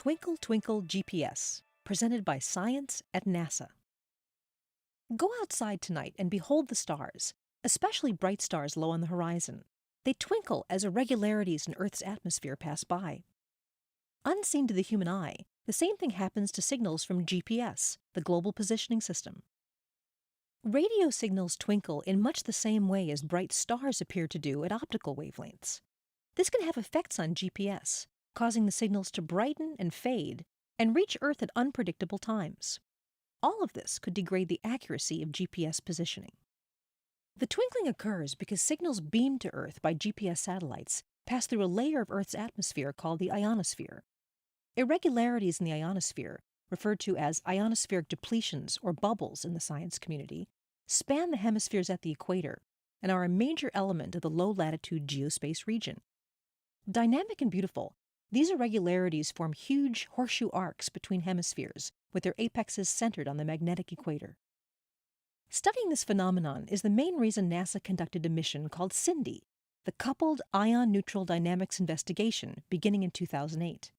Twinkle, Twinkle GPS, presented by Science at NASA. Go outside tonight and behold the stars, especially bright stars low on the horizon. They twinkle as irregularities in Earth's atmosphere pass by. Unseen to the human eye, the same thing happens to signals from GPS, the Global Positioning System. Radio signals twinkle in much the same way as bright stars appear to do at optical wavelengths. This can have effects on GPS, causing the signals to brighten and fade and reach Earth at unpredictable times. All of this could degrade the accuracy of GPS positioning. The twinkling occurs because signals beamed to Earth by GPS satellites pass through a layer of Earth's atmosphere called the ionosphere. Irregularities in the ionosphere, referred to as ionospheric depletions or bubbles in the science community, span the hemispheres at the equator and are a major element of the low-latitude geospace region. Dynamic and beautiful, these irregularities form huge horseshoe arcs between hemispheres, with their apexes centered on the magnetic equator. Studying this phenomenon is the main reason NASA conducted a mission called CINDY, the Coupled Ion-Neutral Dynamics Investigation, beginning in 2008.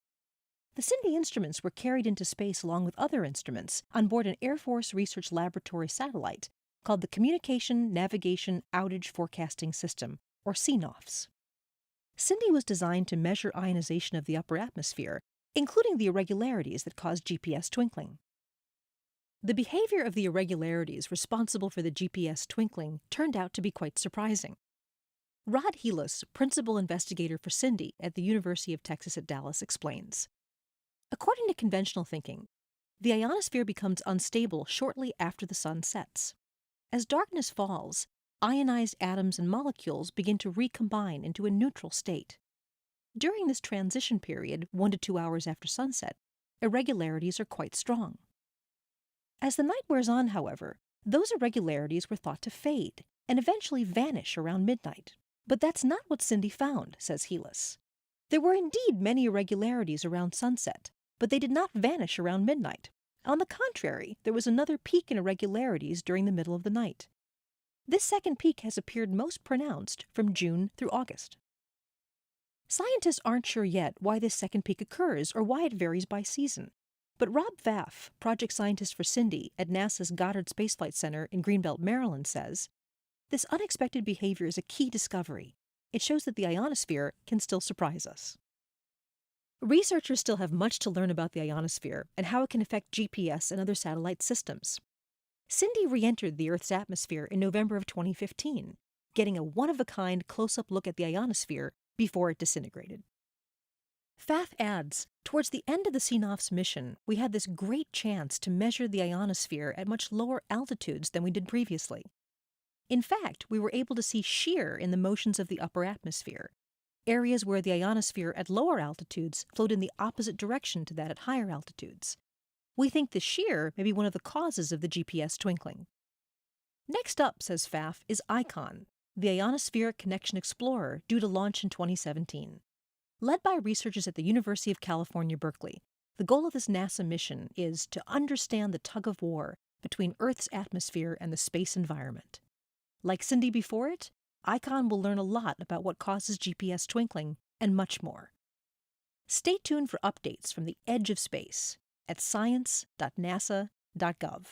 The CINDY instruments were carried into space along with other instruments on board an Air Force Research Laboratory satellite called the Communication Navigation Outage Forecasting System, or CNOFS. CINDY was designed to measure ionization of the upper atmosphere, including the irregularities that cause GPS twinkling. The behavior of the irregularities responsible for the GPS twinkling turned out to be quite surprising. Rod Helis, principal investigator for CINDY at the University of Texas at Dallas, explains. According to conventional thinking, the ionosphere becomes unstable shortly after the sun sets. As darkness falls, ionized atoms and molecules begin to recombine into a neutral state. During this transition period, 1 to 2 hours after sunset, irregularities are quite strong. As the night wears on, however, those irregularities were thought to fade and eventually vanish around midnight. But that's not what CINDY found, says Helis. There were indeed many irregularities around sunset, but they did not vanish around midnight. On the contrary, there was another peak in irregularities during the middle of the night. This second peak has appeared most pronounced from June through August. Scientists aren't sure yet why this second peak occurs or why it varies by season. But Rob Pfaff, project scientist for CINDY at NASA's Goddard Space Flight Center in Greenbelt, Maryland, says, "This unexpected behavior is a key discovery. It shows that the ionosphere can still surprise us." Researchers still have much to learn about the ionosphere and how it can affect GPS and other satellite systems. CINDY re-entered the Earth's atmosphere in November of 2015, getting a one-of-a-kind close-up look at the ionosphere before it disintegrated. Pfaff adds, towards the end of the CNOFS mission, we had this great chance to measure the ionosphere at much lower altitudes than we did previously. In fact, we were able to see shear in the motions of the upper atmosphere, areas where the ionosphere at lower altitudes flowed in the opposite direction to that at higher altitudes. We think the shear may be one of the causes of the GPS twinkling. Next up, says Pfaff, is ICON, the Ionospheric Connection Explorer, due to launch in 2017. Led by researchers at the University of California, Berkeley, the goal of this NASA mission is to understand the tug-of-war between Earth's atmosphere and the space environment. Like CINDY before it, ICON will learn a lot about what causes GPS twinkling and much more. Stay tuned for updates from the edge of space at science.nasa.gov.